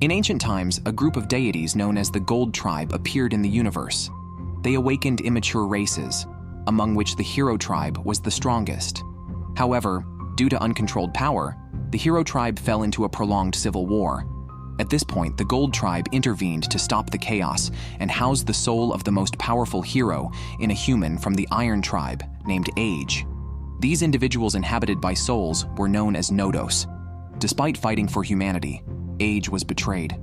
In ancient times, a group of deities known as the Gold Tribe appeared in the universe. They awakened immature races, among which the Hero Tribe was the strongest. However, due to uncontrolled power, the Hero Tribe fell into a prolonged civil war. At this point, the Gold Tribe intervened to stop the chaos and housed the soul of the most powerful hero in a human from the Iron Tribe named Age. These individuals inhabited by souls were known as Nodos. Despite fighting for humanity, Age was betrayed.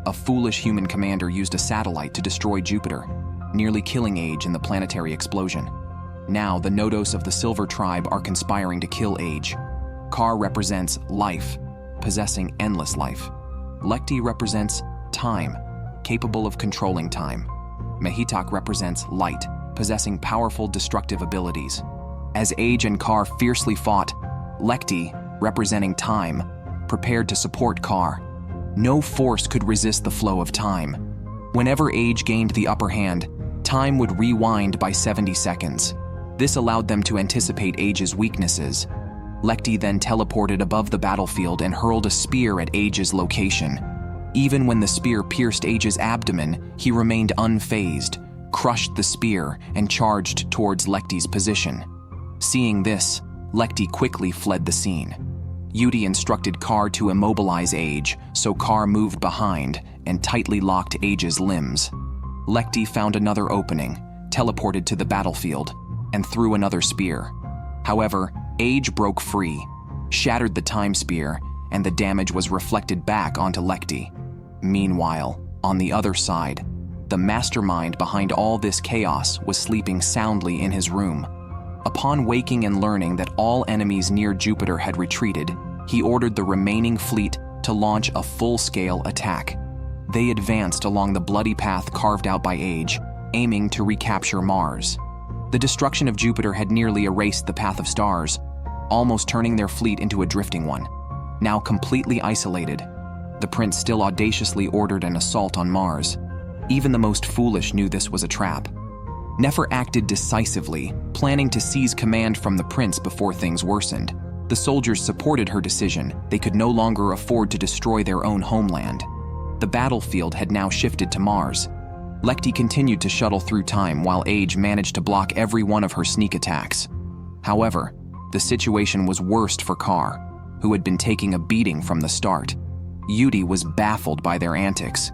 A foolish human commander used a satellite to destroy Jupiter, nearly killing Age in the planetary explosion. Now, the Nodos of the Silver Tribe are conspiring to kill Age. Kar represents life, possessing endless life. Lekti represents time, capable of controlling time. Mehitak represents light, possessing powerful destructive abilities. As Age and Kar fiercely fought, Lekti, representing time, prepared to support Kar. No force could resist the flow of time. Whenever Age gained the upper hand, time would rewind by 70 seconds. This allowed them to anticipate Age's weaknesses. Lekti then teleported above the battlefield and hurled a spear at Age's location. Even when the spear pierced Age's abdomen, he remained unfazed, crushed the spear, and charged towards Lekti's position. Seeing this, Lekti quickly fled the scene. Yudi instructed Kar to immobilize Age, so Kar moved behind and tightly locked Age's limbs. Lekti found another opening, teleported to the battlefield, and threw another spear. However, Age broke free, shattered the time spear, and the damage was reflected back onto Lekti. Meanwhile, on the other side, the mastermind behind all this chaos was sleeping soundly in his room. Upon waking and learning that all enemies near Jupiter had retreated, he ordered the remaining fleet to launch a full-scale attack. They advanced along the bloody path carved out by Age, aiming to recapture Mars. The destruction of Jupiter had nearly erased the path of stars, almost turning their fleet into a drifting one. Now completely isolated, the prince still audaciously ordered an assault on Mars. Even the most foolish knew this was a trap. Nefer acted decisively, planning to seize command from the prince before things worsened. The soldiers supported her decision. They could no longer afford to destroy their own homeland. The battlefield had now shifted to Mars. Lekti continued to shuttle through time while Age managed to block every one of her sneak attacks. However, the situation was worst for Kar, who had been taking a beating from the start. Yudi was baffled by their antics.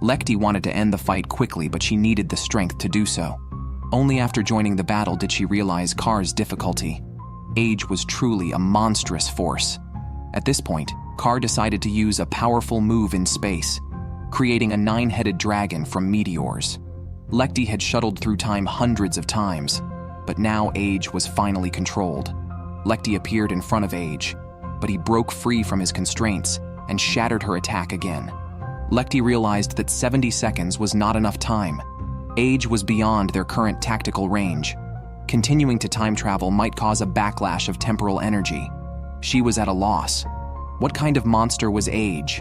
Lekti wanted to end the fight quickly, but she needed the strength to do so. Only after joining the battle did she realize Kar's difficulty. Age was truly a monstrous force. At this point, Kar decided to use a powerful move in space, creating a 9-headed dragon from meteors. Lekti had shuttled through time hundreds of times, but now Age was finally controlled. Lekti appeared in front of Age, but he broke free from his constraints and shattered her attack again. Lekti realized that 70 seconds was not enough time. Age was beyond their current tactical range. Continuing to time travel might cause a backlash of temporal energy. She was at a loss. What kind of monster was Age?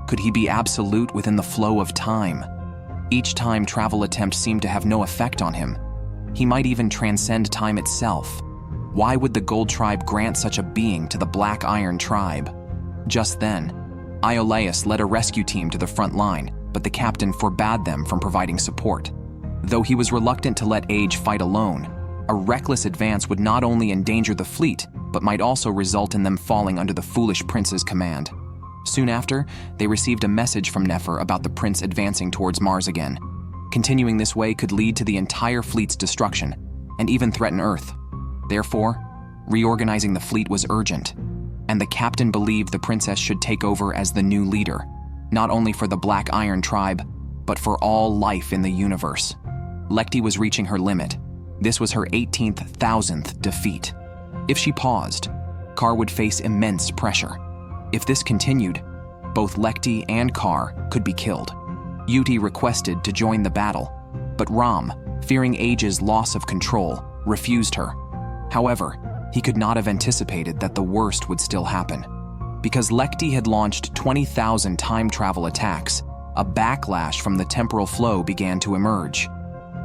Could he be absolute within the flow of time? Each time travel attempt seemed to have no effect on him. He might even transcend time itself. Why would the Gold Tribe grant such a being to the Black Iron Tribe? Just then, Iolaus led a rescue team to the front line, but the captain forbade them from providing support. Though he was reluctant to let Age fight alone, a reckless advance would not only endanger the fleet, but might also result in them falling under the foolish prince's command. Soon after, they received a message from Nefer about the prince advancing towards Mars again. Continuing this way could lead to the entire fleet's destruction, and even threaten Earth. Therefore, reorganizing the fleet was urgent, and the captain believed the princess should take over as the new leader, not only for the Black Iron Tribe, but for all life in the universe. Lekti was reaching her limit. This was her 18,000th defeat. If she paused, Kar would face immense pressure. If this continued, both Lekti and Kar could be killed. Yuti requested to join the battle, but Ram, fearing Age's loss of control, refused her. However, he could not have anticipated that the worst would still happen. Because Lekti had launched 20,000 time travel attacks, a backlash from the temporal flow began to emerge.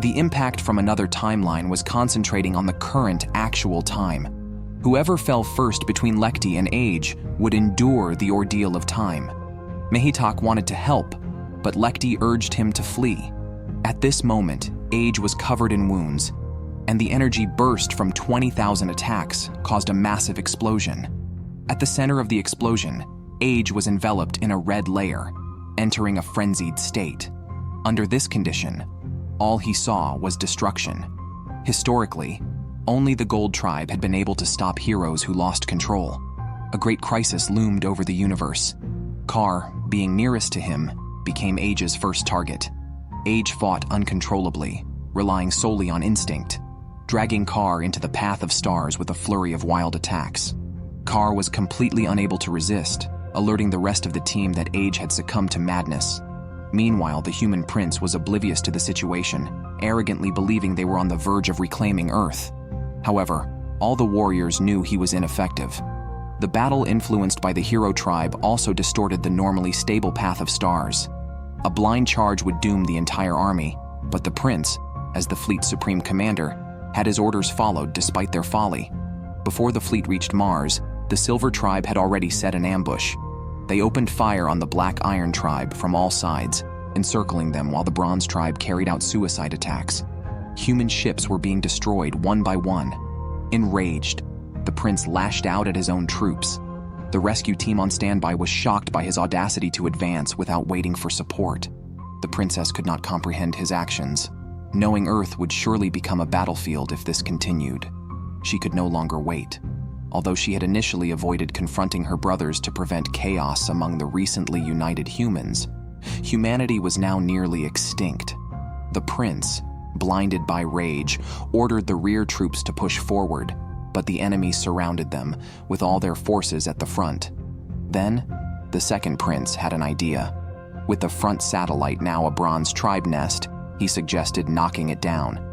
The impact from another timeline was concentrating on the current actual time. Whoever fell first between Lekti and Age would endure the ordeal of time. Mehitak wanted to help, but Lekti urged him to flee. At this moment, Age was covered in wounds, and the energy burst from 20,000 attacks caused a massive explosion. At the center of the explosion, Age was enveloped in a red layer, entering a frenzied state. Under this condition, all he saw was destruction. Historically, only the Gold Tribe had been able to stop heroes who lost control. A great crisis loomed over the universe. Kar, being nearest to him, became Age's first target. Age fought uncontrollably, relying solely on instinct, dragging Kar into the path of stars with a flurry of wild attacks. Kar was completely unable to resist, alerting the rest of the team that Age had succumbed to madness. Meanwhile, the human prince was oblivious to the situation, arrogantly believing they were on the verge of reclaiming Earth. However, all the warriors knew he was ineffective. The battle influenced by the hero tribe also distorted the normally stable path of stars. A blind charge would doom the entire army, but the prince, as the fleet's supreme commander, had his orders followed despite their folly. Before the fleet reached Mars, the Silver Tribe had already set an ambush. They opened fire on the Black Iron Tribe from all sides, encircling them while the Bronze Tribe carried out suicide attacks. Human ships were being destroyed one by one. Enraged, the prince lashed out at his own troops. The rescue team on standby was shocked by his audacity to advance without waiting for support. The princess could not comprehend his actions, knowing Earth would surely become a battlefield if this continued. She could no longer wait. Although she had initially avoided confronting her brothers to prevent chaos among the recently united humans, humanity was now nearly extinct. The prince, blinded by rage, ordered the rear troops to push forward, but the enemy surrounded them, with all their forces at the front. Then, the second prince had an idea. With the front satellite now a Bronze Tribe nest, he suggested knocking it down.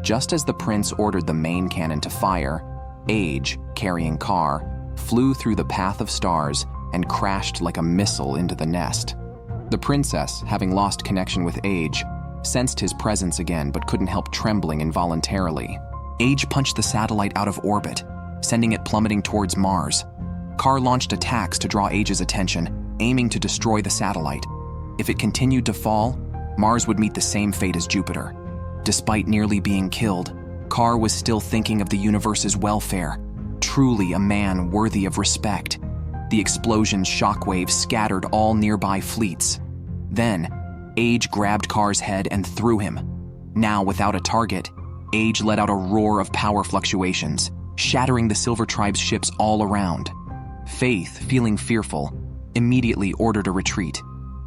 Just as the prince ordered the main cannon to fire, Age, carrying Kar, flew through the path of stars and crashed like a missile into the nest. The princess, having lost connection with Age, sensed his presence again but couldn't help trembling involuntarily. Age punched the satellite out of orbit, sending it plummeting towards Mars. Kar launched attacks to draw Age's attention, aiming to destroy the satellite. If it continued to fall, Mars would meet the same fate as Jupiter. Despite nearly being killed, Kar was still thinking of the universe's welfare, truly a man worthy of respect. The explosion's shockwaves scattered all nearby fleets. Then, Age grabbed Kar's head and threw him. Now without a target, Age let out a roar of power fluctuations, shattering the Silver Tribe's ships all around. Faith, feeling fearful, immediately ordered a retreat.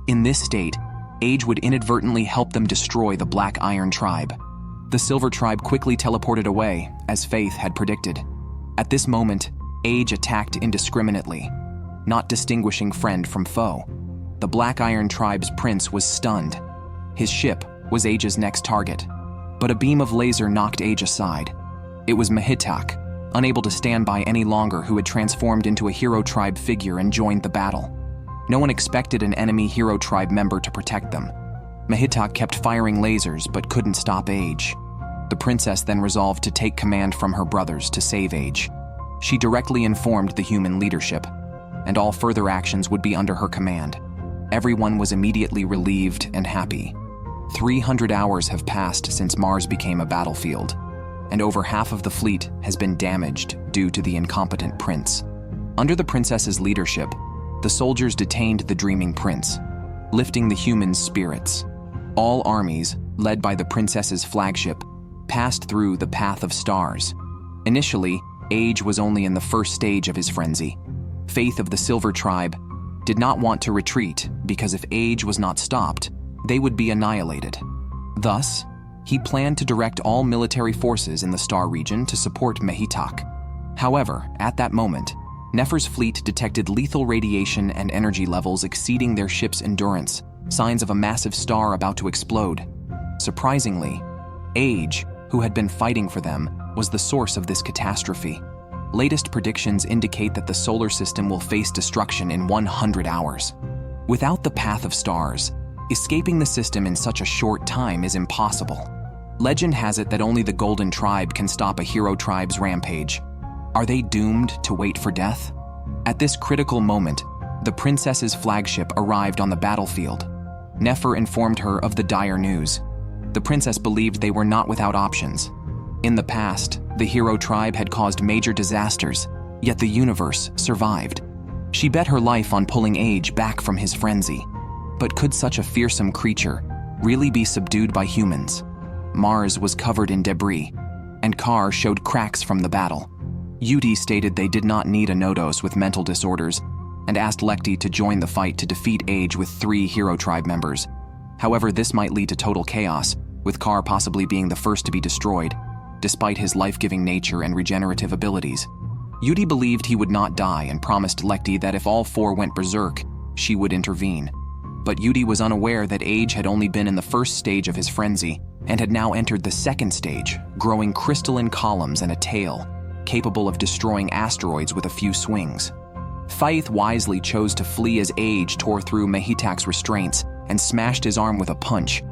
In this state, Age would inadvertently help them destroy the Black Iron Tribe. The Silver Tribe quickly teleported away, as Faith had predicted. At this moment, Age attacked indiscriminately, not distinguishing friend from foe. The Black Iron Tribe's prince was stunned. His ship was Age's next target, but a beam of laser knocked Age aside. It was Mehitak, unable to stand by any longer, who had transformed into a Hero Tribe figure and joined the battle. No one expected an enemy Hero Tribe member to protect them. Mehitak kept firing lasers but couldn't stop Age. The princess then resolved to take command from her brothers to save Age. She directly informed the human leadership, and all further actions would be under her command. Everyone was immediately relieved and happy. 300 hours have passed since Mars became a battlefield, and over half of the fleet has been damaged due to the incompetent prince. Under the princess's leadership, the soldiers detained the dreaming prince, lifting the humans' spirits. All armies, led by the princess's flagship, passed through the path of stars. Initially, Age was only in the first stage of his frenzy. Faith of the Silver Tribe did not want to retreat because if Age was not stopped, they would be annihilated. Thus, he planned to direct all military forces in the star region to support Mehitak. However, at that moment, Nefer's fleet detected lethal radiation and energy levels exceeding their ship's endurance, signs of a massive star about to explode. Surprisingly, Age, who had been fighting for them, was the source of this catastrophe. Latest predictions indicate that the solar system will face destruction in 100 hours. Without the path of stars, escaping the system in such a short time is impossible. Legend has it that only the Golden Tribe can stop a Hero Tribe's rampage. Are they doomed to wait for death? At this critical moment, The princess's flagship arrived on the battlefield. Nefer informed her of the dire news. The princess believed they were not without options. In the past, the hero tribe had caused major disasters, yet the universe survived. She bet her life on pulling Age back from his frenzy. But could such a fearsome creature really be subdued by humans? Mars was covered in debris, and Kar showed cracks from the battle. Yudi stated they did not need a Nodos with mental disorders, and asked Lekti to join the fight to defeat Age with 3 hero tribe members. However, this might lead to total chaos, with Kar possibly being the first to be destroyed, despite his life-giving nature and regenerative abilities. Yudi believed he would not die and promised Lekti that if all 4 went berserk, she would intervene. But Yudi was unaware that Age had only been in the first stage of his frenzy and had now entered the second stage, growing crystalline columns and a tail, capable of destroying asteroids with a few swings. Faith wisely chose to flee as Age tore through Mehitak's restraints and smashed his arm with a punch.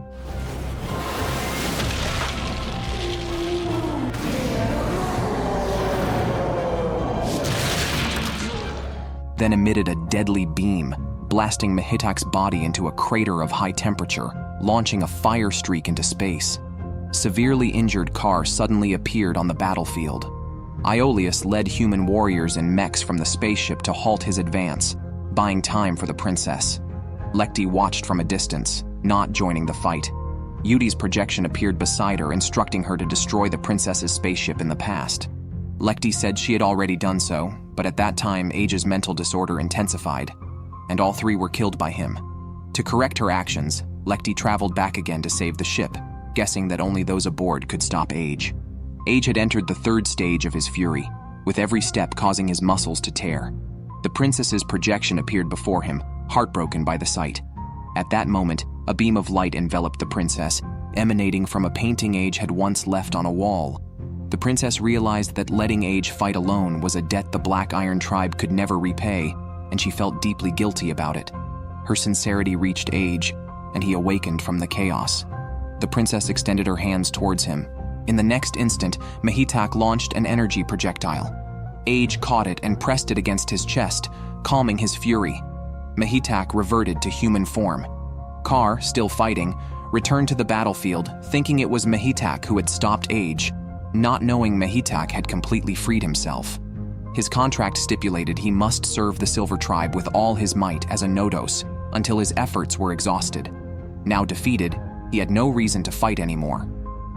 Then emitted a deadly beam, blasting Mehitak's body into a crater of high temperature, launching a fire streak into space. Severely injured Kar suddenly appeared on the battlefield. Aeolus led human warriors and mechs from the spaceship to halt his advance, buying time for the princess. Lekti watched from a distance, not joining the fight. Yudi's projection appeared beside her, instructing her to destroy the princess's spaceship in the past. Lekti said she had already done so, but at that time Age's mental disorder intensified, and all 3 were killed by him. To correct her actions, Lekti traveled back again to save the ship, guessing that only those aboard could stop Age. Age had entered the 3rd stage of his fury, with every step causing his muscles to tear. The princess's projection appeared before him, heartbroken by the sight. At that moment, a beam of light enveloped the princess, emanating from a painting Age had once left on a wall. The princess realized that letting Age fight alone was a debt the Black Iron tribe could never repay, and she felt deeply guilty about it. Her sincerity reached Age, and he awakened from the chaos. The princess extended her hands towards him. In the next instant, Mehitak launched an energy projectile. Age caught it and pressed it against his chest, calming his fury. Mehitak reverted to human form. Kar, still fighting, returned to the battlefield, thinking it was Mehitak who had stopped Age, not knowing Mehitak had completely freed himself. His contract stipulated he must serve the Silver Tribe with all his might as a Nodos until his efforts were exhausted. Now defeated, he had no reason to fight anymore.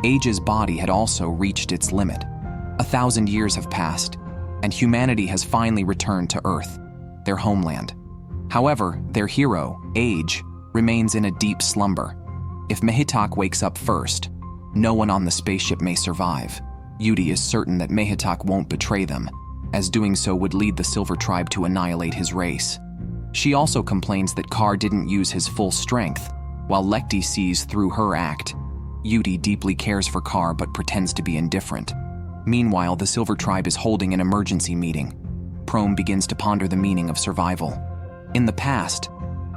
Age's body had also reached its limit. 1,000 years have passed, and humanity has finally returned to Earth, their homeland. However, their hero, Age, remains in a deep slumber. If Mehitak wakes up first, no one on the spaceship may survive. Yudi is certain that Mehitak won't betray them, as doing so would lead the Silver Tribe to annihilate his race. She also complains that Kar didn't use his full strength, while Lekti sees through her act. Yudi deeply cares for Kar but pretends to be indifferent. Meanwhile, the Silver Tribe is holding an emergency meeting. Prom begins to ponder the meaning of survival. In the past,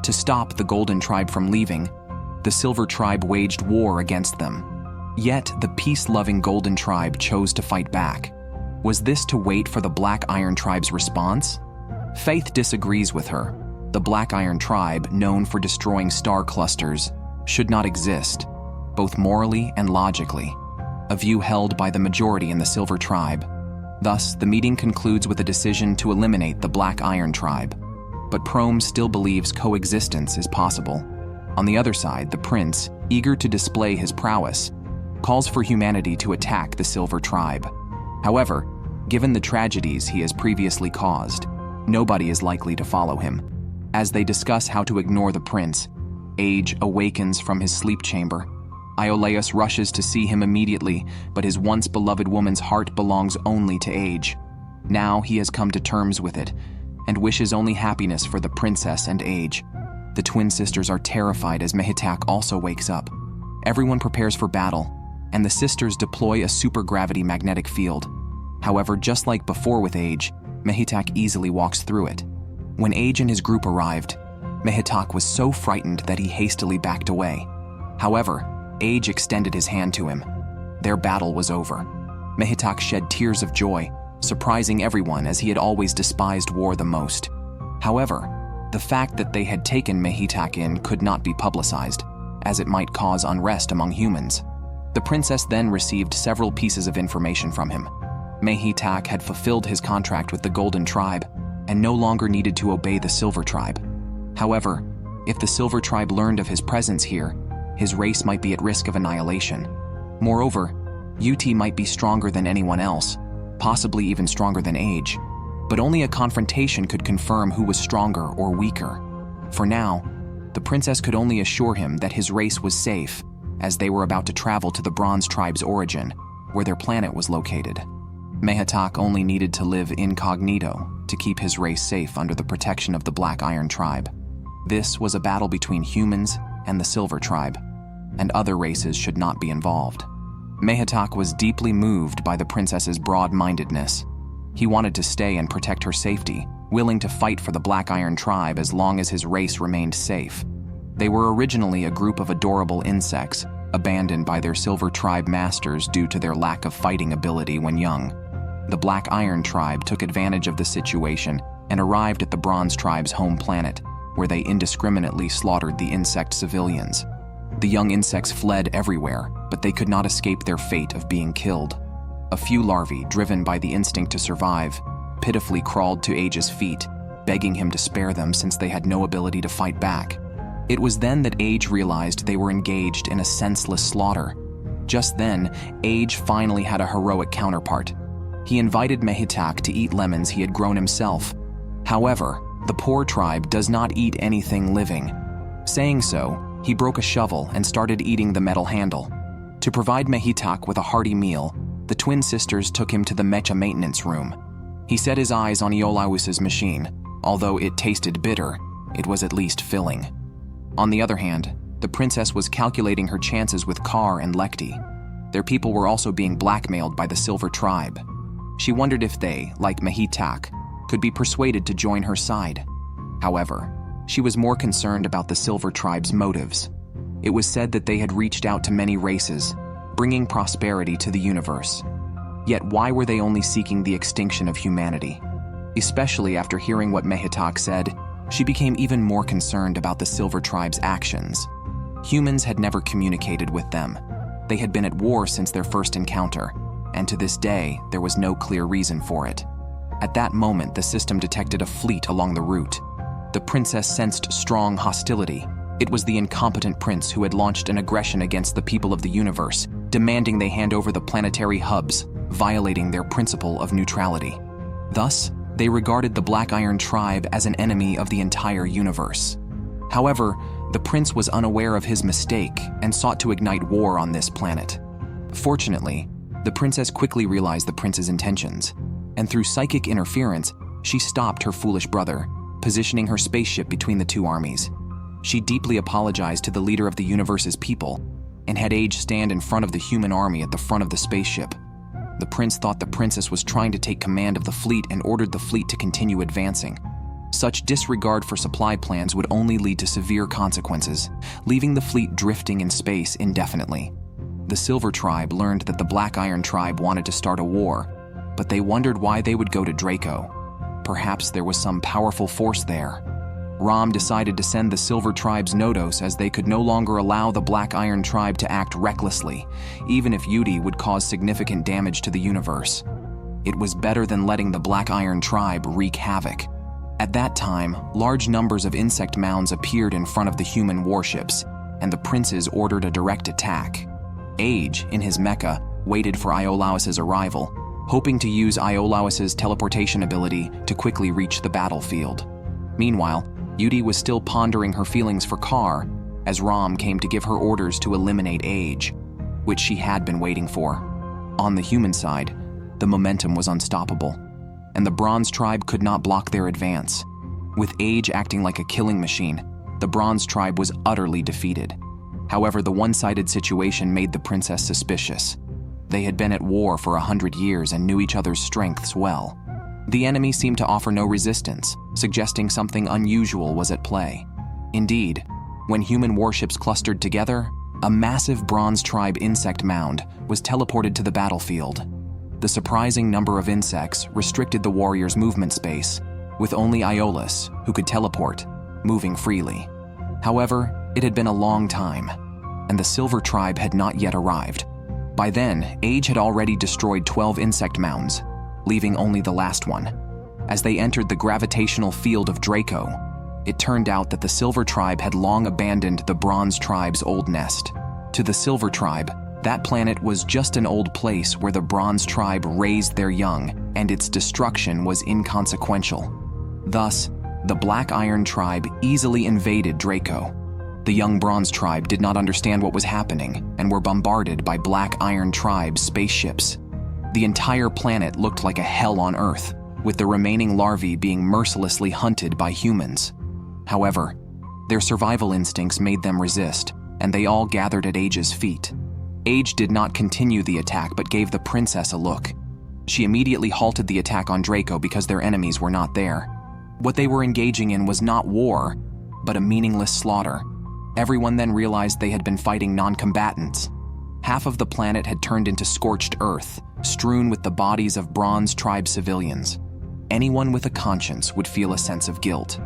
to stop the Golden Tribe from leaving, the Silver Tribe waged war against them. Yet, the peace-loving Golden Tribe chose to fight back. Was this to wait for the Black Iron Tribe's response? Faith disagrees with her. The Black Iron Tribe, known for destroying star clusters, should not exist, both morally and logically, a view held by the majority in the Silver Tribe. Thus, the meeting concludes with a decision to eliminate the Black Iron Tribe. But Prom still believes coexistence is possible. On the other side, the prince, eager to display his prowess, calls for humanity to attack the Silver Tribe. However, given the tragedies he has previously caused, nobody is likely to follow him. As they discuss how to ignore the prince, Age awakens from his sleep chamber. Aeolus rushes to see him immediately, but his once beloved woman's heart belongs only to Age. Now he has come to terms with it, and wishes only happiness for the princess and Age. The twin sisters are terrified as Mehitak also wakes up. Everyone prepares for battle, and the sisters deploy a supergravity magnetic field. However, just like before with Age, Mehitak easily walks through it. When Age and his group arrived, Mehitak was so frightened that he hastily backed away. However, Age extended his hand to him. Their battle was over. Mehitak shed tears of joy, surprising everyone as he had always despised war the most. However, The fact that they had taken Mehitak in could not be publicized, as it might cause unrest among humans. The princess then received several pieces of information from him. Mehitak had fulfilled his contract with the Golden Tribe and no longer needed to obey the Silver Tribe. However, if the Silver Tribe learned of his presence here, his race might be at risk of annihilation. Moreover, UT might be stronger than anyone else, possibly even stronger than Age, but only a confrontation could confirm who was stronger or weaker. For now, the princess could only assure him that his race was safe, as they were about to travel to the Bronze Tribe's origin, where their planet was located. Mehitak only needed to live incognito to keep his race safe under the protection of the Black Iron Tribe. This was a battle between humans and the Silver Tribe, and other races should not be involved. Mehitak was deeply moved by the princess's broad-mindedness. He wanted to stay and protect her safety, willing to fight for the Black Iron Tribe as long as his race remained safe. They were originally a group of adorable insects, abandoned by their Silver Tribe masters due to their lack of fighting ability when young. The Black Iron Tribe took advantage of the situation and arrived at the Bronze Tribe's home planet, where they indiscriminately slaughtered the insect civilians. The young insects fled everywhere, but they could not escape their fate of being killed. A few larvae, driven by the instinct to survive, pitifully crawled to Age's feet, begging him to spare them since they had no ability to fight back. It was then that Age realized they were engaged in a senseless slaughter. Just then, Age finally had a heroic counterpart. He invited Mehitak to eat lemons he had grown himself. However, the poor tribe does not eat anything living. Saying so, he broke a shovel and started eating the metal handle. To provide Mehitak with a hearty meal, the twin sisters took him to the mecha maintenance room. He set his eyes on Iolaus's machine. Although it tasted bitter, it was at least filling. On the other hand, the princess was calculating her chances with Kar and Lekti. Their people were also being blackmailed by the Silver Tribe. She wondered if they, like Mehitak, could be persuaded to join her side. However, she was more concerned about the Silver Tribe's motives. It was said that they had reached out to many races, bringing prosperity to the universe. Yet why were they only seeking the extinction of humanity? Especially after hearing what Mehitak said, she became even more concerned about the Silver Tribe's actions. Humans had never communicated with them. They had been at war since their first encounter, and to this day, there was no clear reason for it. At that moment, the system detected a fleet along the route. The princess sensed strong hostility. It was the incompetent prince who had launched an aggression against the people of the universe, demanding they hand over the planetary hubs, violating their principle of neutrality. Thus, they regarded the Black Iron Tribe as an enemy of the entire universe. However, the prince was unaware of his mistake and sought to ignite war on this planet. Fortunately, the princess quickly realized the prince's intentions, and through psychic interference, she stopped her foolish brother, positioning her spaceship between the two armies. She deeply apologized to the leader of the universe's people and had Age stand in front of the human army at the front of the spaceship. The prince thought the princess was trying to take command of the fleet and ordered the fleet to continue advancing. Such disregard for supply plans would only lead to severe consequences, leaving the fleet drifting in space indefinitely. The Silver Tribe learned that the Black Iron Tribe wanted to start a war, but they wondered why they would go to Draco. Perhaps there was some powerful force there. Rom decided to send the Silver Tribe's Nodos as they could no longer allow the Black Iron Tribe to act recklessly, even if Yudi would cause significant damage to the universe. It was better than letting the Black Iron Tribe wreak havoc. At that time, large numbers of insect mounds appeared in front of the human warships, and the princes ordered a direct attack. Age, in his mecha, waited for Iolaus's arrival, hoping to use Iolaus's teleportation ability to quickly reach the battlefield. Meanwhile, Yudi was still pondering her feelings for Kar as Rom came to give her orders to eliminate Age, which she had been waiting for. On the human side, the momentum was unstoppable, and the Bronze Tribe could not block their advance. With Age acting like a killing machine, the Bronze Tribe was utterly defeated. However, the one-sided situation made the princess suspicious. They had been at war for 100 years and knew each other's strengths well. The enemy seemed to offer no resistance, suggesting something unusual was at play. Indeed, when human warships clustered together, a massive Bronze Tribe insect mound was teleported to the battlefield. The surprising number of insects restricted the warriors' movement space, with only Iolaus, who could teleport, moving freely. However, it had been a long time, and the Silver Tribe had not yet arrived. By then, Age had already destroyed 12 insect mounds, leaving only the last one. As they entered the gravitational field of Draco, it turned out that the Silver Tribe had long abandoned the Bronze Tribe's old nest. To the Silver Tribe, that planet was just an old place where the Bronze Tribe raised their young, and its destruction was inconsequential. Thus, the Black Iron Tribe easily invaded Draco. The young Bronze Tribe did not understand what was happening and were bombarded by Black Iron Tribe spaceships. The entire planet looked like a hell on Earth, with the remaining larvae being mercilessly hunted by humans. However, their survival instincts made them resist, and they all gathered at Age's feet. Age did not continue the attack but gave the princess a look. She immediately halted the attack on Draco because their enemies were not there. What they were engaging in was not war, but a meaningless slaughter. Everyone then realized they had been fighting non-combatants. Half of the planet had turned into scorched earth, strewn with the bodies of Bronze Tribe civilians. Anyone with a conscience would feel a sense of guilt.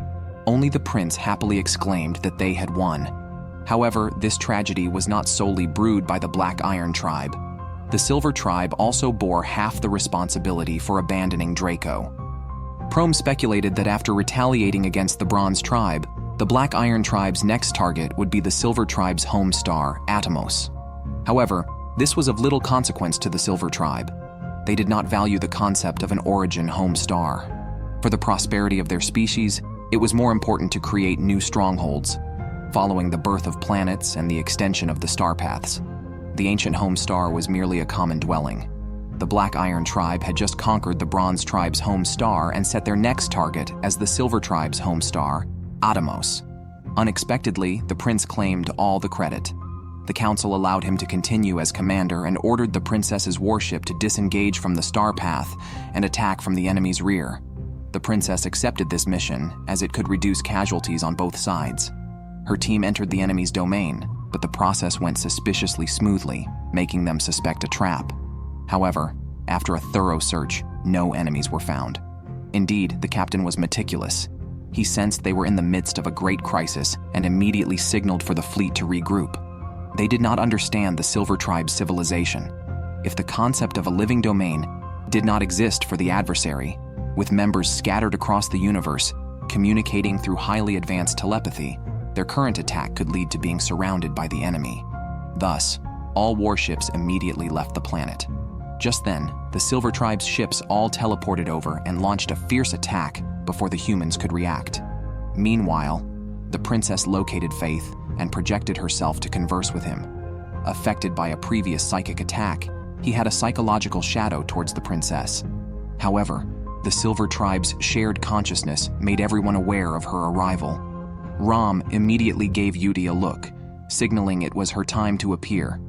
Only the prince happily exclaimed that they had won. However, this tragedy was not solely brewed by the Black Iron Tribe. The Silver Tribe also bore half the responsibility for abandoning Draco. Prome speculated that after retaliating against the Bronze Tribe, the Black Iron Tribe's next target would be the Silver Tribe's home star, Atomos. However, this was of little consequence to the Silver Tribe. They did not value the concept of an origin home star. For the prosperity of their species, it was more important to create new strongholds, following the birth of planets and the extension of the star paths. The ancient home star was merely a common dwelling. The Black Iron Tribe had just conquered the Bronze Tribe's home star and set their next target as the Silver Tribe's home star, Atomos. Unexpectedly, the prince claimed all the credit. The council allowed him to continue as commander and ordered the princess's warship to disengage from the star path and attack from the enemy's rear. The princess accepted this mission as it could reduce casualties on both sides. Her team entered the enemy's domain, but the process went suspiciously smoothly, making them suspect a trap. However, after a thorough search, no enemies were found. Indeed, the captain was meticulous. He sensed they were in the midst of a great crisis and immediately signaled for the fleet to regroup. They did not understand the Silver Tribe's civilization. If the concept of a living domain did not exist for the adversary, with members scattered across the universe, communicating through highly advanced telepathy, their current attack could lead to being surrounded by the enemy. Thus, all warships immediately left the planet. Just then, the Silver Tribe's ships all teleported over and launched a fierce attack before the humans could react. Meanwhile, the princess located Faith and projected herself to converse with him. Affected by a previous psychic attack, he had a psychological shadow towards the princess. However, the Silver Tribe's shared consciousness made everyone aware of her arrival. Rom immediately gave Yudi a look, signaling it was her time to appear.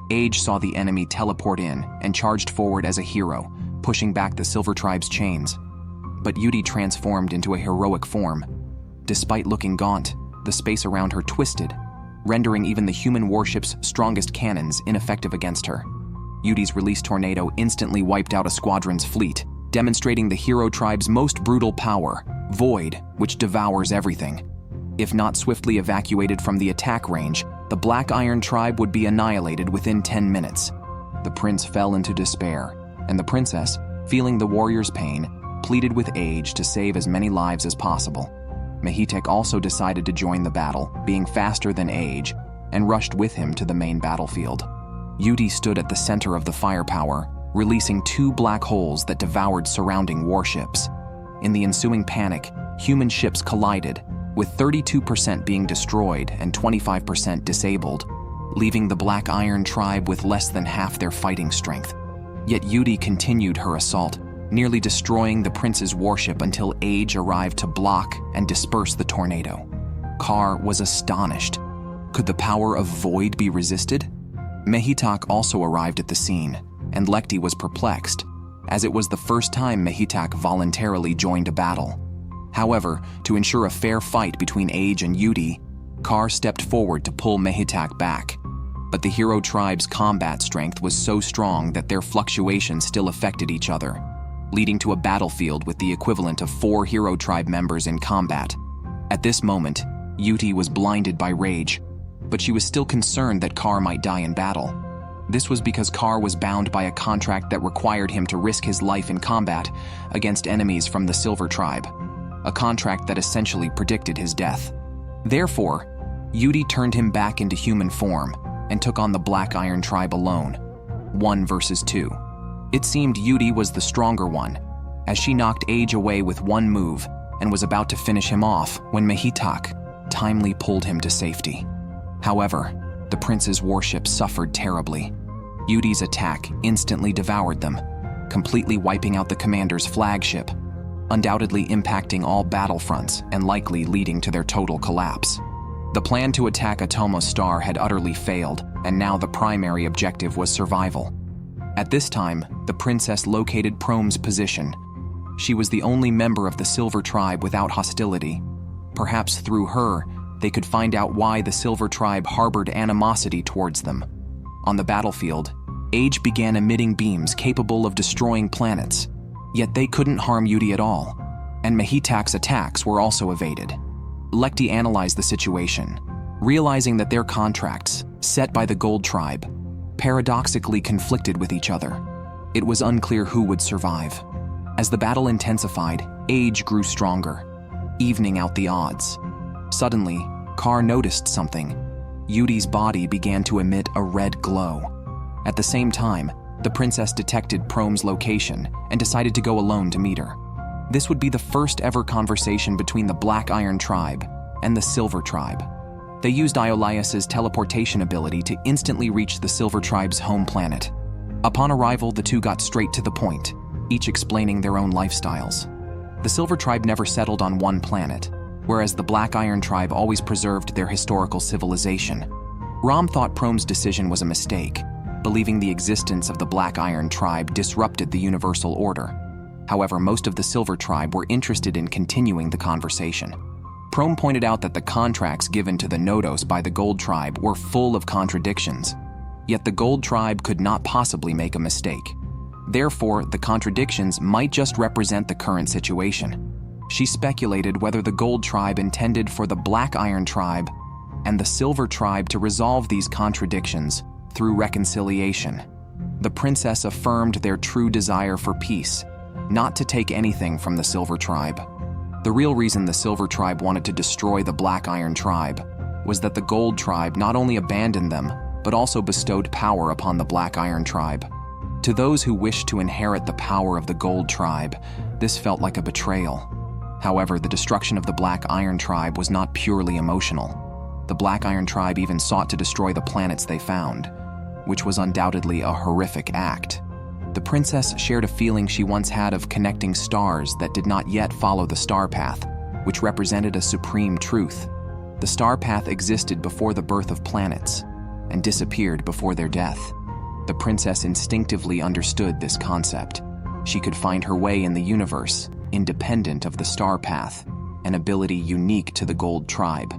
Age saw the enemy teleport in and charged forward as a hero, pushing back the Silver Tribe's chains. But Yudi transformed into a heroic form. Despite looking gaunt, the space around her twisted, rendering even the human warship's strongest cannons ineffective against her. Yudi's released tornado instantly wiped out a squadron's fleet, demonstrating the Hero Tribe's most brutal power, Void, which devours everything. If not swiftly evacuated from the attack range, the Black Iron Tribe would be annihilated within 10 minutes. The prince fell into despair, and the princess, feeling the warrior's pain, pleaded with Age to save as many lives as possible. Mehitek also decided to join the battle, being faster than Age, and rushed with him to the main battlefield. Yudi stood at the center of the firepower, releasing 2 black holes that devoured surrounding warships. In the ensuing panic, human ships collided, with 32% being destroyed and 25% disabled, leaving the Black Iron Tribe with less than half their fighting strength. Yet Yudi continued her assault, nearly destroying the prince's warship until Age arrived to block and disperse the tornado. Kar was astonished. Could the power of Void be resisted? Mehitak also arrived at the scene, and Lekti was perplexed, as it was the first time Mehitak voluntarily joined a battle. However, to ensure a fair fight between Age and Yudi, Kar stepped forward to pull Mehitak back. But the Hero Tribe's combat strength was so strong that their fluctuations still affected each other, leading to a battlefield with the equivalent of 4 Hero Tribe members in combat. At this moment, Yuti was blinded by rage, but she was still concerned that Kar might die in battle. This was because Kar was bound by a contract that required him to risk his life in combat against enemies from the Silver Tribe, a contract that essentially predicted his death. Therefore, Yuti turned him back into human form and took on the Black Iron Tribe alone, 1 versus 2. It seemed Yuti was the stronger one, as she knocked Age away with one move and was about to finish him off when Mehitak timely pulled him to safety. However, the prince's warship suffered terribly. Yuti's attack instantly devoured them, completely wiping out the commander's flagship, undoubtedly impacting all battlefronts and likely leading to their total collapse. The plan to attack Atomo's star had utterly failed, and now the primary objective was survival. At this time, the princess located Prome's position. She was the only member of the Silver Tribe without hostility. Perhaps through her, they could find out why the Silver Tribe harbored animosity towards them. On the battlefield, Age began emitting beams capable of destroying planets, yet they couldn't harm Yuti at all, and Mehitak's attacks were also evaded. Lekti analyzed the situation, realizing that their contracts, set by the Gold Tribe, paradoxically conflicted with each other. It was unclear who would survive. As the battle intensified, Age grew stronger, evening out the odds. Suddenly, Kar noticed something. Yuti's body began to emit a red glow. At the same time, the princess detected Prome's location and decided to go alone to meet her. This would be the first ever conversation between the Black Iron Tribe and the Silver Tribe. They used Iolias's teleportation ability to instantly reach the Silver Tribe's home planet. Upon arrival, the two got straight to the point, each explaining their own lifestyles. The Silver Tribe never settled on one planet, whereas the Black Iron Tribe always preserved their historical civilization. Rom thought Prome's decision was a mistake, believing the existence of the Black Iron Tribe disrupted the universal order. However, most of the Silver Tribe were interested in continuing the conversation. Prome pointed out that the contracts given to the Nodos by the Gold Tribe were full of contradictions, yet the Gold Tribe could not possibly make a mistake. Therefore, the contradictions might just represent the current situation. She speculated whether the Gold Tribe intended for the Black Iron Tribe and the Silver Tribe to resolve these contradictions through reconciliation. The princess affirmed their true desire for peace, not to take anything from the Silver Tribe. The real reason the Silver Tribe wanted to destroy the Black Iron Tribe was that the Gold Tribe not only abandoned them, but also bestowed power upon the Black Iron Tribe. To those who wished to inherit the power of the Gold Tribe, this felt like a betrayal. However, the destruction of the Black Iron Tribe was not purely emotional. The Black Iron Tribe even sought to destroy the planets they found, which was undoubtedly a horrific act. The princess shared a feeling she once had of connecting stars that did not yet follow the star path, which represented a supreme truth. The star path existed before the birth of planets and disappeared before their death. The princess instinctively understood this concept. She could find her way in the universe, independent of the star path, an ability unique to the Gold Tribe.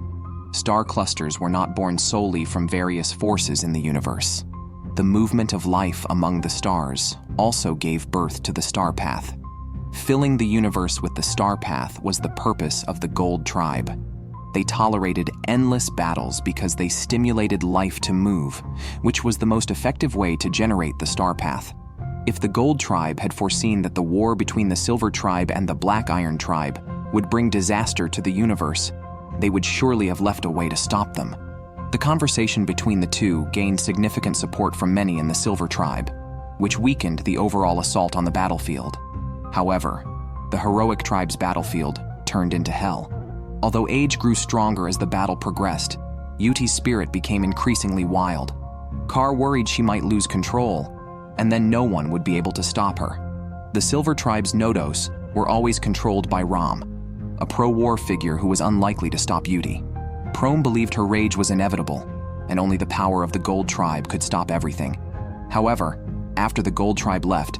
Star clusters were not born solely from various forces in the universe. The movement of life among the stars also gave birth to the star path. Filling the universe with the star path was the purpose of the Gold Tribe. They tolerated endless battles because they stimulated life to move, which was the most effective way to generate the star path. If the Gold Tribe had foreseen that the war between the Silver Tribe and the Black Iron Tribe would bring disaster to the universe, they would surely have left a way to stop them. The conversation between the two gained significant support from many in the Silver Tribe, which weakened the overall assault on the battlefield. However, the heroic tribe's battlefield turned into hell. Although Age grew stronger as the battle progressed, Yuti's spirit became increasingly wild. Kar worried she might lose control, and then no one would be able to stop her. The Silver Tribe's Nodos were always controlled by Rom, a pro-war figure who was unlikely to stop Yuti. Prome believed her rage was inevitable, and only the power of the Gold Tribe could stop everything. However, after the Gold Tribe left,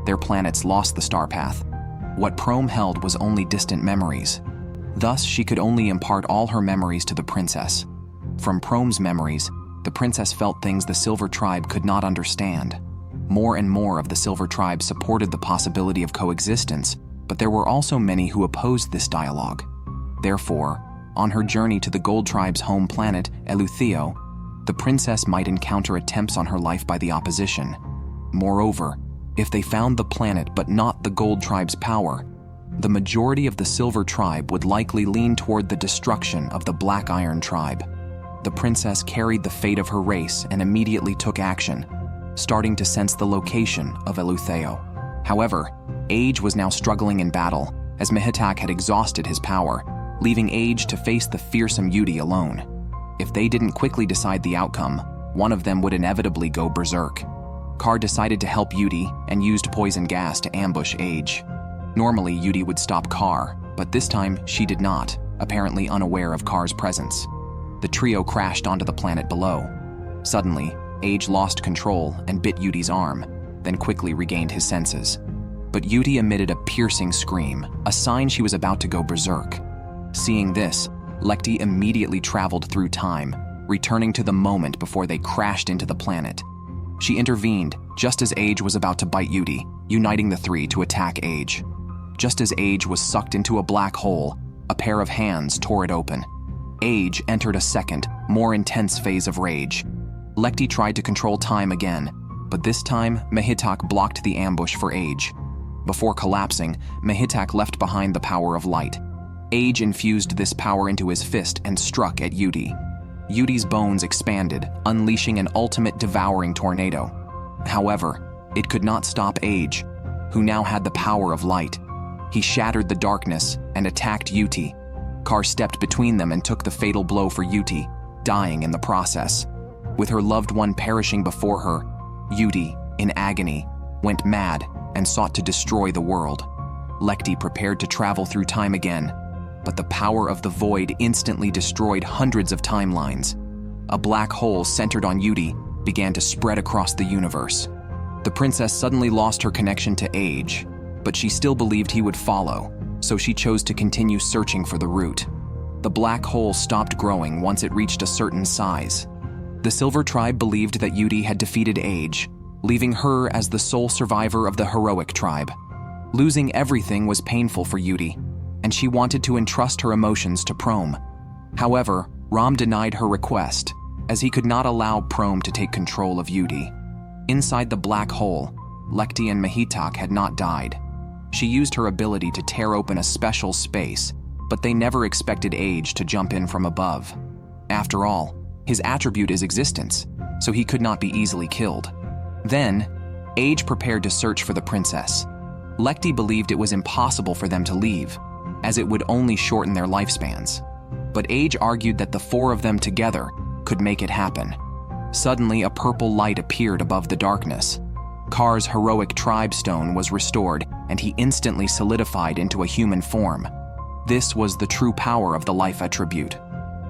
their planets lost the star path. What Prome held was only distant memories. Thus, she could only impart all her memories to the princess. From Prome's memories, the princess felt things the Silver Tribe could not understand. More and more of the Silver Tribe supported the possibility of coexistence, but there were also many who opposed this dialogue. Therefore, On her journey to the Gold Tribe's home planet, Eleutheo, the princess might encounter attempts on her life by the opposition. Moreover, if they found the planet but not the Gold Tribe's power, the majority of the Silver Tribe would likely lean toward the destruction of the Black Iron Tribe. The princess carried the fate of her race and immediately took action, starting to sense the location of Eleutheo. However, Age was now struggling in battle, as Mehitak had exhausted his power, leaving Age to face the fearsome Yudi alone. If they didn't quickly decide the outcome, one of them would inevitably go berserk. Kar decided to help Yudi and used poison gas to ambush Age. Normally, Yudi would stop Kar, but this time she did not, apparently unaware of Kar's presence. The trio crashed onto the planet below. Suddenly, Age lost control and bit Yudi's arm, then quickly regained his senses. But Yudi emitted a piercing scream, a sign she was about to go berserk. Seeing this, Lekti immediately traveled through time, returning to the moment before they crashed into the planet. She intervened just as Age was about to bite Yudi, uniting the three to attack Age. Just as Age was sucked into a black hole, a pair of hands tore it open. Age entered a second, more intense phase of rage. Lekti tried to control time again, but this time Mehitak blocked the ambush for Age. Before collapsing, Mehitak left behind the power of light. Age infused this power into his fist and struck at Yudi. Yudi's bones expanded, unleashing an ultimate devouring tornado. However, it could not stop Age, who now had the power of light. He shattered the darkness and attacked Yuti. Kar stepped between them and took the fatal blow for Yuti, dying in the process. With her loved one perishing before her, Yudi, in agony, went mad and sought to destroy the world. Lekti prepared to travel through time again, but the power of the void instantly destroyed hundreds of timelines. A black hole centered on Yudi began to spread across the universe. The princess suddenly lost her connection to Age, but she still believed he would follow, so she chose to continue searching for the root. The black hole stopped growing once it reached a certain size. The Silver Tribe believed that Yudi had defeated Age, leaving her as the sole survivor of the Heroic Tribe. Losing everything was painful for Yudi, and she wanted to entrust her emotions to Prom. However, Ram denied her request, as he could not allow Prom to take control of Yudi. Inside the black hole, Lekti and Mehitak had not died. She used her ability to tear open a special space, but they never expected Age to jump in from above. After all, his attribute is existence, so he could not be easily killed. Then, Age prepared to search for the princess. Lekti believed it was impossible for them to leave, as it would only shorten their lifespans. But Age argued that the four of them together could make it happen. Suddenly, a purple light appeared above the darkness. Kar's heroic tribe stone was restored, and he instantly solidified into a human form. This was the true power of the life attribute.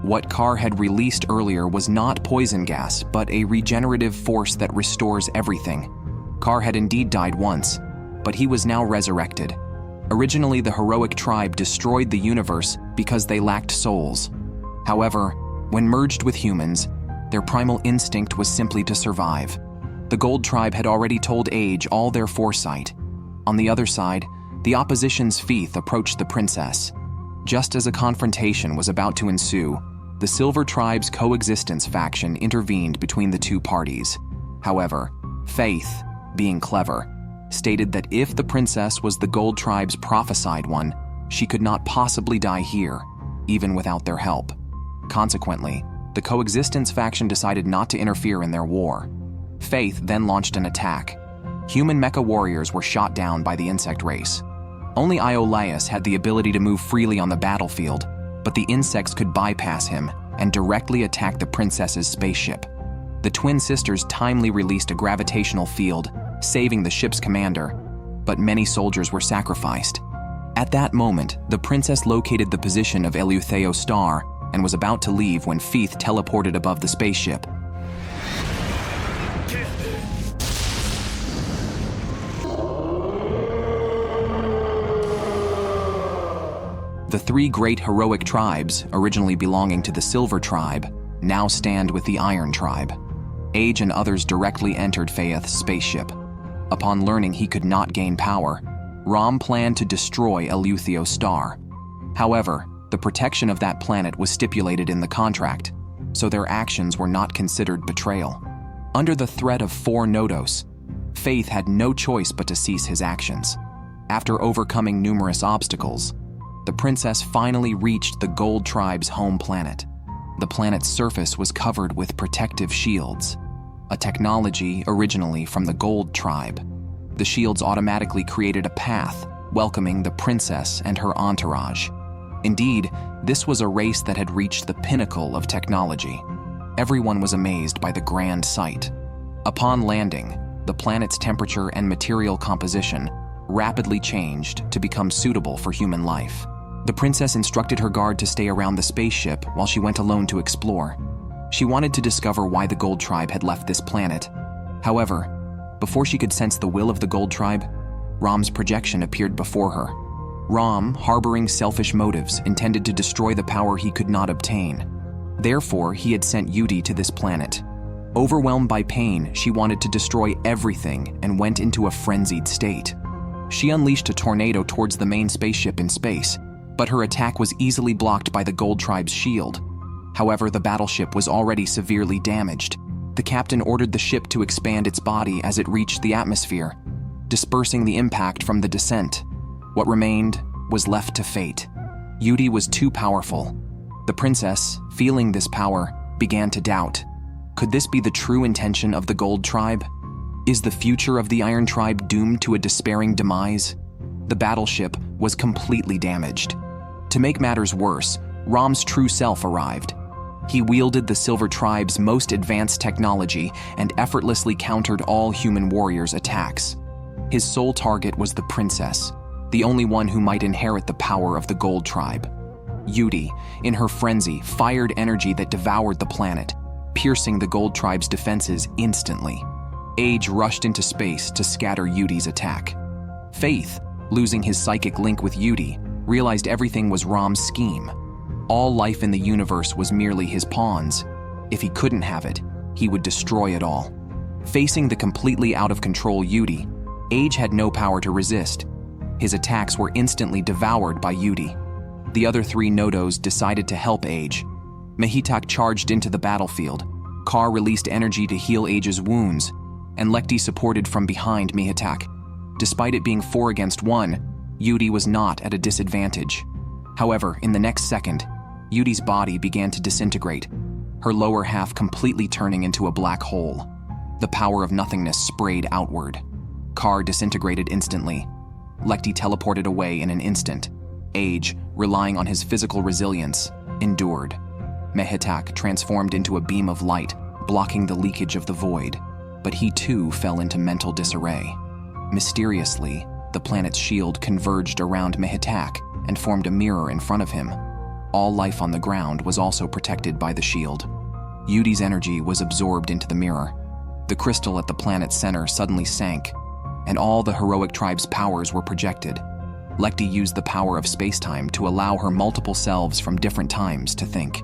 What Kar had released earlier was not poison gas, but a regenerative force that restores everything. Kar had indeed died once, but he was now resurrected. Originally, the heroic tribe destroyed the universe because they lacked souls. However, when merged with humans, their primal instinct was simply to survive. The Gold Tribe had already told Age all their foresight. On the other side, the opposition's Feith approached the princess. Just as a confrontation was about to ensue, the Silver Tribe's coexistence faction intervened between the two parties. However, Feith, being clever, stated that if the princess was the Gold Tribe's prophesied one, she could not possibly die here, even without their help. Consequently, the coexistence faction decided not to interfere in their war. Feith then launched an attack. Human mecha warriors were shot down by the insect race. Only Iolaus had the ability to move freely on the battlefield, but the insects could bypass him and directly attack the princess's spaceship. The twin sisters timely released a gravitational field, saving the ship's commander, but many soldiers were sacrificed. At that moment, the princess located the position of Eleutheo's star and was about to leave when Feith teleported above the spaceship. The three great heroic tribes, originally belonging to the Silver Tribe, now stand with the Iron Tribe. Age and others directly entered Feith's spaceship. Upon learning he could not gain power, Ram planned to destroy Eleutheo's star. However, The protection of that planet was stipulated in the contract, so their actions were not considered betrayal. Under the threat of 4 Nodos, Faith had no choice but to cease his actions. After overcoming numerous obstacles, the princess finally reached the Gold Tribe's home planet. The planet's surface was covered with protective shields, a technology originally from the Gold Tribe. The shields automatically created a path, welcoming the princess and her entourage. Indeed, this was a race that had reached the pinnacle of technology. Everyone was amazed by the grand sight. Upon landing, the planet's temperature and material composition rapidly changed to become suitable for human life. The princess instructed her guard to stay around the spaceship while she went alone to explore. She wanted to discover why the Gold Tribe had left this planet. However, before she could sense the will of the Gold Tribe, Rom's projection appeared before her. Rom, harboring selfish motives, intended to destroy the power he could not obtain. Therefore, he had sent Yudi to this planet. Overwhelmed by pain, she wanted to destroy everything and went into a frenzied state. She unleashed a tornado towards the main spaceship in space, but her attack was easily blocked by the Gold Tribe's shield. However, the battleship was already severely damaged. The captain ordered the ship to expand its body as it reached the atmosphere, dispersing the impact from the descent. What remained was left to fate. Yudi was too powerful. The princess, feeling this power, began to doubt. Could this be the true intention of the Gold Tribe? Is the future of the Iron Tribe doomed to a despairing demise? The battleship was completely damaged. To make matters worse, Rom's true self arrived. He wielded the Silver Tribe's most advanced technology and effortlessly countered all human warriors' attacks. His sole target was the princess, the only one who might inherit the power of the Gold Tribe. Yudi, in her frenzy, fired energy that devoured the planet, piercing the Gold Tribe's defenses instantly. Age rushed into space to scatter Yudi's attack. Faith, losing his psychic link with Yudi, realized everything was Rom's scheme. All life in the universe was merely his pawns. If he couldn't have it, he would destroy it all. Facing the completely out-of-control Yudi, Age had no power to resist. His attacks were instantly devoured by Yudi. The other 3 Nodos decided to help Age. Mehitak charged into the battlefield. Kar released energy to heal Age's wounds, and Lekti supported from behind Mehitak. Despite it being 4 against 1, Yudi was not at a disadvantage. However, in the next second, Yudi's body began to disintegrate, her lower half completely turning into a black hole. The power of nothingness sprayed outward. Kar disintegrated instantly. Lekti teleported away in an instant. Age, relying on his physical resilience, endured. Mehitak transformed into a beam of light, blocking the leakage of the void, but he too fell into mental disarray. Mysteriously, the planet's shield converged around Mehitak and formed a mirror in front of him. All life on the ground was also protected by the shield. Yudi's energy was absorbed into the mirror. The crystal at the planet's center suddenly sank, and all the heroic tribe's powers were projected. Lekti used the power of space-time to allow her multiple selves from different times to think.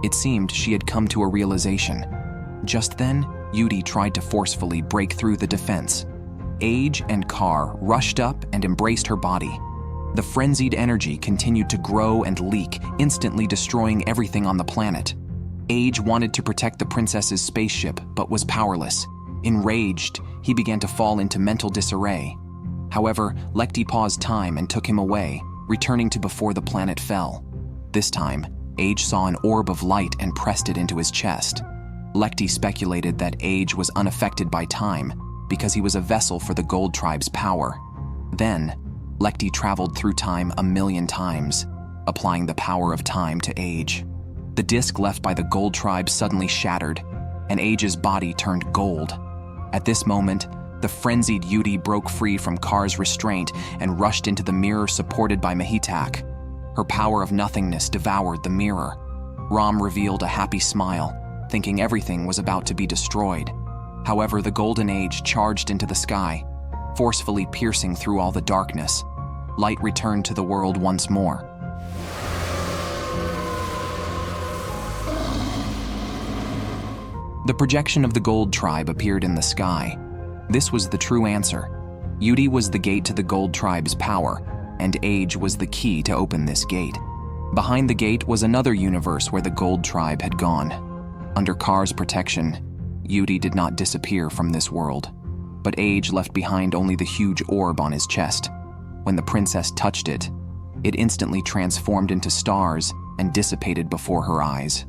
It seemed she had come to a realization. Just then, Yudi tried to forcefully break through the defense. Age and Kar rushed up and embraced her body. The frenzied energy continued to grow and leak, instantly destroying everything on the planet. Age wanted to protect the princess's spaceship, but was powerless. Enraged, he began to fall into mental disarray. However, Lekti paused time and took him away, returning to before the planet fell. This time, Age saw an orb of light and pressed it into his chest. Lekti speculated that Age was unaffected by time because he was a vessel for the Gold Tribe's power. Then, Lekti traveled through time 1,000,000 times, applying the power of time to Age. The disc left by the Gold Tribe suddenly shattered, and Age's body turned gold. At this moment, the frenzied Yudi broke free from Kar's restraint and rushed into the mirror supported by Mehitak. Her power of nothingness devoured the mirror. Rom revealed a happy smile, thinking everything was about to be destroyed. However, the Golden Age charged into the sky, forcefully piercing through all the darkness. Light returned to the world once more. The projection of the Gold Tribe appeared in the sky. This was the true answer. Yudi was the gate to the Gold Tribe's power, and Age was the key to open this gate. Behind the gate was another universe where the Gold Tribe had gone. Under Kar's protection, Yudi did not disappear from this world, but Age left behind only the huge orb on his chest. When the princess touched it, it instantly transformed into stars and dissipated before her eyes.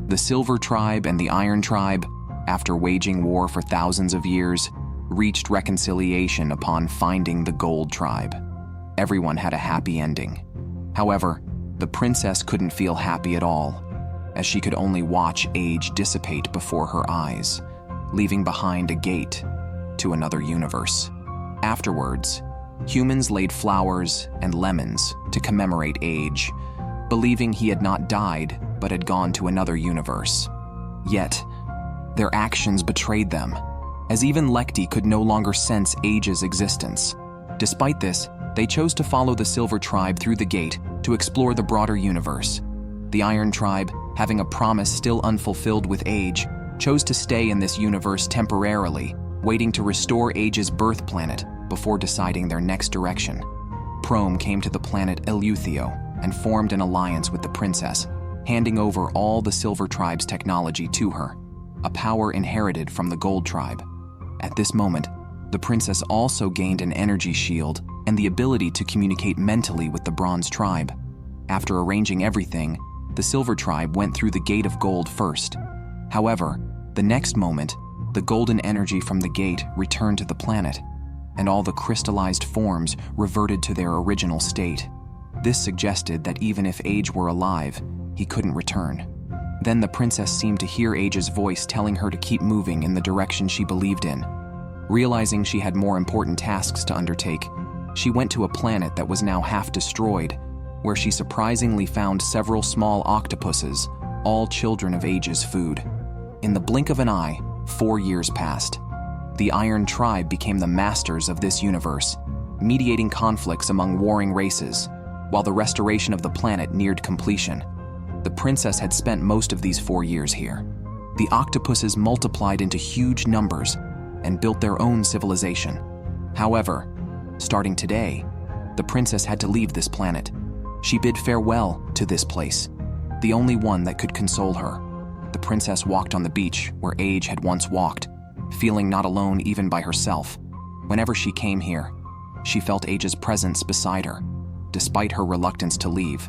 The Silver Tribe and the Iron Tribe, after waging war for thousands of years, reached reconciliation upon finding the Gold Tribe. Everyone had a happy ending. However, the princess couldn't feel happy at all, as she could only watch Age dissipate before her eyes, leaving behind a gate to another universe. Afterwards, humans laid flowers and lemons to commemorate Age, believing he had not died but had gone to another universe. Yet, their actions betrayed them, as even Lekti could no longer sense Age's existence. Despite this, they chose to follow the Silver Tribe through the gate to explore the broader universe. The Iron Tribe, having a promise still unfulfilled with Age, chose to stay in this universe temporarily, waiting to restore Age's birth planet before deciding their next direction. Prome came to the planet Eleuthio and formed an alliance with the princess, handing over all the Silver Tribe's technology to her, a power inherited from the Gold Tribe. At this moment, the princess also gained an energy shield and the ability to communicate mentally with the Bronze Tribe. After arranging everything, the Silver Tribe went through the Gate of Gold first. However, the next moment, the golden energy from the gate returned to the planet, and all the crystallized forms reverted to their original state. This suggested that even if Age were alive, he couldn't return. Then the princess seemed to hear Age's voice telling her to keep moving in the direction she believed in. Realizing she had more important tasks to undertake, she went to a planet that was now half destroyed, where she surprisingly found several small octopuses, all children of Age's food. In the blink of an eye, 4 years passed. The Iron Tribe became the masters of this universe, mediating conflicts among warring races, while the restoration of the planet neared completion. The princess had spent most of these 4 years here. The octopuses multiplied into huge numbers and built their own civilization. However, starting today, the princess had to leave this planet. She bid farewell to this place, the only one that could console her. The princess walked on the beach where Age had once walked, feeling not alone even by herself. Whenever she came here, she felt Age's presence beside her. Despite her reluctance to leave,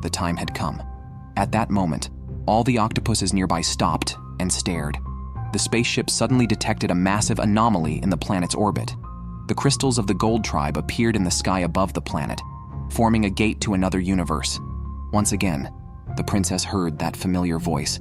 the time had come. At that moment, all the octopuses nearby stopped and stared. The spaceship suddenly detected a massive anomaly in the planet's orbit. The crystals of the Gold Tribe appeared in the sky above the planet, forming a gate to another universe. Once again, the princess heard that familiar voice,